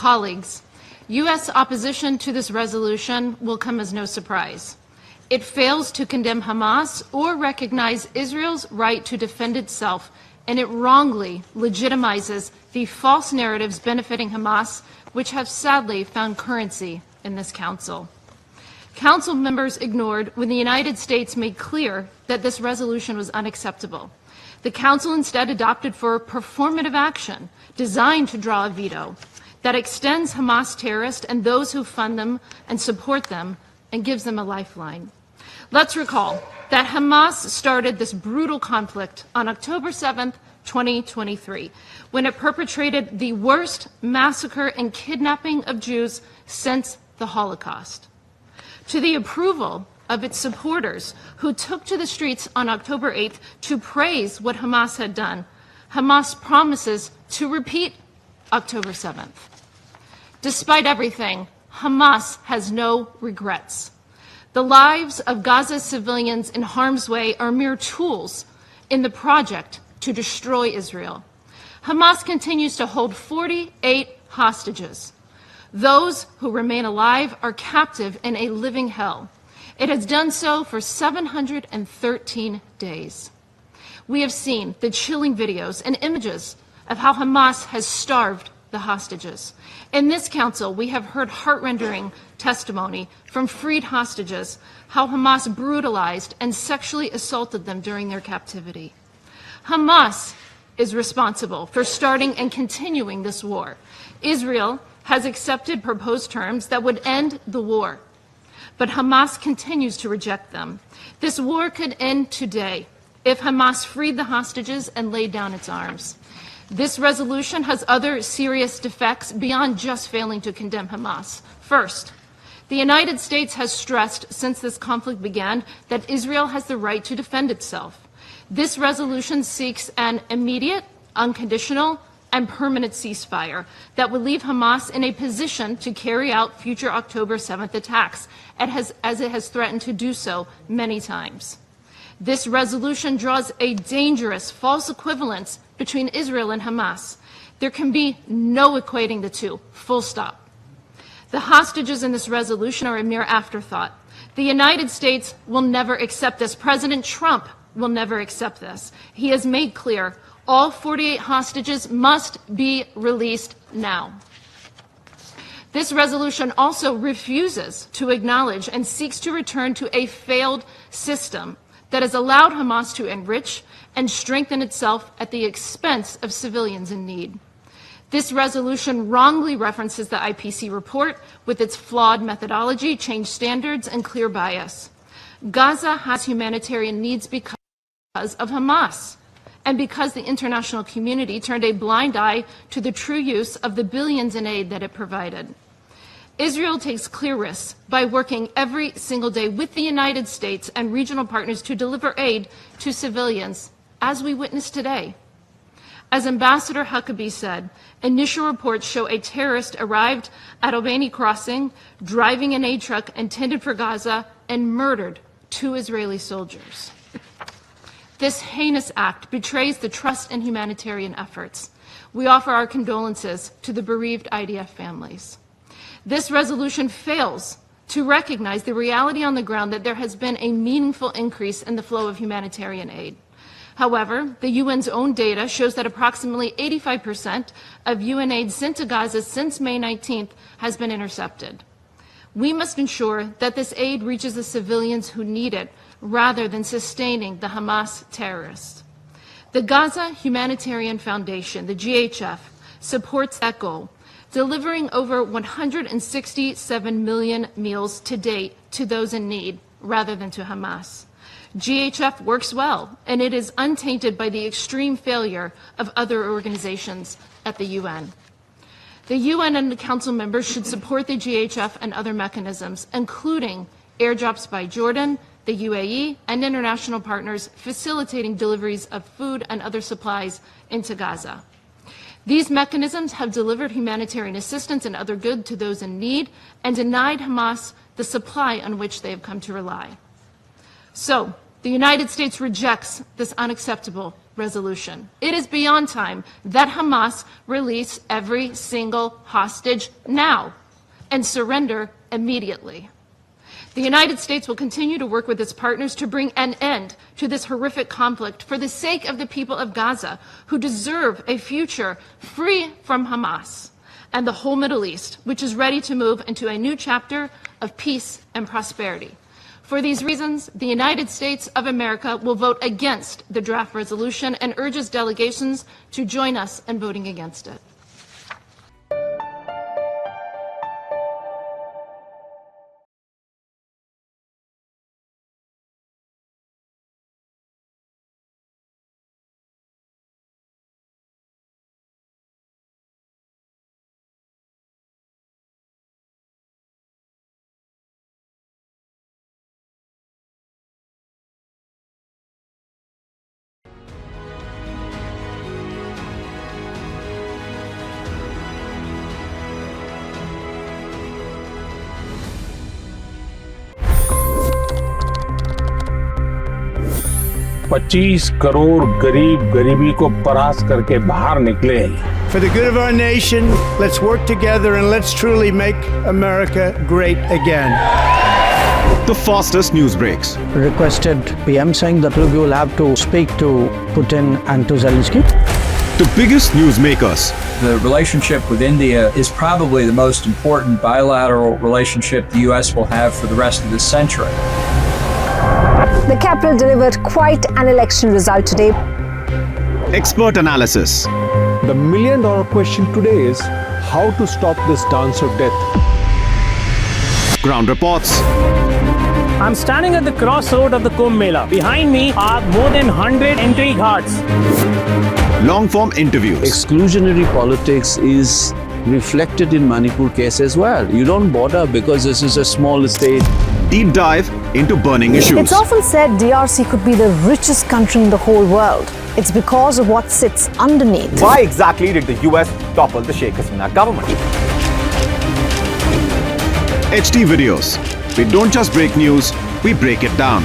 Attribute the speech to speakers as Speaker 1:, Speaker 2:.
Speaker 1: Colleagues, U.S. opposition to this resolution will come as no surprise. It fails to condemn Hamas or recognize Israel's right to defend itself, and it wrongly legitimizes the false narratives benefiting Hamas, which have sadly found currency in this Council. Council members ignored when the United States made clear that this resolution was unacceptable. The Council instead adopted for performative action designed to draw a veto that extends Hamas terrorists and those who fund them and support them and gives them a lifeline. Let's recall that Hamas started this brutal conflict on October 7th, 2023, when it perpetrated the worst massacre and kidnapping of Jews since the Holocaust. To the approval of its supporters who took to the streets on October 8th to praise what Hamas had done, Hamas promises to repeat October 7th. Despite everything, Hamas has no regrets. The lives of Gaza's civilians in harm's way are mere tools in the project to destroy Israel. Hamas continues to hold 48 hostages. Those who remain alive are captive in a living hell. It has done so for 713 days. We have seen the chilling videos and images of how Hamas has starved the hostages. In this Council, we have heard heart-rending testimony from freed hostages, how Hamas brutalized and sexually assaulted them during their captivity. Hamas is responsible for starting and continuing this war. Israel has accepted proposed terms that would end the war, but Hamas continues to reject them. This war could end today if Hamas freed the hostages and laid down its arms. This resolution has other serious defects beyond just failing to condemn Hamas. First, the United States has stressed since this conflict began that Israel has the right to defend itself. This resolution seeks an immediate, unconditional, and permanent ceasefire that would leave Hamas in a position to carry out future October 7th attacks, as it has threatened to do so many times. This resolution draws a dangerous false equivalence between Israel and Hamas. There can be no equating the two, full stop. The hostages in this resolution are a mere afterthought. The United States will never accept this. President Trump will never accept this. He has made clear all 48 hostages must be released now. This resolution also refuses to acknowledge and seeks to return to a failed system that has allowed Hamas to enrich and strengthen itself at the expense of civilians in need. This resolution wrongly references the IPC report with its flawed methodology, changed standards, and clear bias. Gaza has humanitarian needs because of Hamas, and because the international community turned a blind eye to the true use of the billions in aid that it provided. Israel takes clear risks by working every single day with the United States and regional partners to deliver aid to civilians, as we witnessed today. As Ambassador Huckabee said, initial reports show a terrorist arrived at Albany Crossing, driving an aid truck intended for Gaza, and murdered 2 Israeli soldiers. This heinous act betrays the trust in humanitarian efforts. We offer our condolences to the bereaved IDF families. This resolution fails to recognize the reality on the ground that there has been a meaningful increase in the flow of humanitarian aid. However, the UN's own data shows that approximately 85% of UN aid sent to Gaza since May 19th has been intercepted. We must ensure that this aid reaches the civilians who need it, rather than sustaining the Hamas terrorists. The Gaza Humanitarian Foundation, the GHF, supports that goal, delivering over 167 million meals to date to those in need, rather than to Hamas. GHF works well, and it is untainted by the extreme failure of other organizations at the UN. The UN and the Council members should support the GHF and other mechanisms, including airdrops by Jordan, the UAE, and international partners facilitating deliveries of food and other supplies into Gaza. These mechanisms have delivered humanitarian assistance and other goods to those in need and denied Hamas the supply on which they have come to rely. So, the United States rejects this unacceptable resolution. It is beyond time that Hamas release every single hostage now and surrender immediately. The United States will continue to work with its partners to bring an end to this horrific conflict for the sake of the people of Gaza, who deserve a future free from Hamas, and the whole Middle East, which is ready to move into a new chapter of peace and prosperity. For these reasons, the United States of America will vote against the draft resolution and urges delegations to join us in voting against it.
Speaker 2: $25 crore गरीब गरीबी को परास्त करके बाहर निकले।
Speaker 3: For the good of our nation, let's work together and let's truly make America great again.
Speaker 4: The fastest news breaks.
Speaker 5: Requested PM saying that we will have to speak to Putin and to Zelensky.
Speaker 4: The biggest news makers.
Speaker 6: The relationship with India is probably the most important bilateral relationship the U.S. will have for the rest of this century.
Speaker 7: The capital delivered quite an election result today.
Speaker 4: Expert analysis.
Speaker 8: The million-dollar question today is how to stop this dance of death.
Speaker 4: Ground reports.
Speaker 9: I'm standing at the crossroad of the Kumbh Mela. Behind me are more than 100 entry ghats.
Speaker 4: Long-form interviews.
Speaker 10: Exclusionary politics is reflected in Manipur case as well. You don't bother because this is a small state.
Speaker 4: Deep dive into burning issues.
Speaker 7: It's often said DRC could be the richest country in the whole world. It's because of what sits underneath.
Speaker 11: Why exactly did the US topple the Sheikh Hasina government?
Speaker 4: HT videos. We don't just break news, we break it down.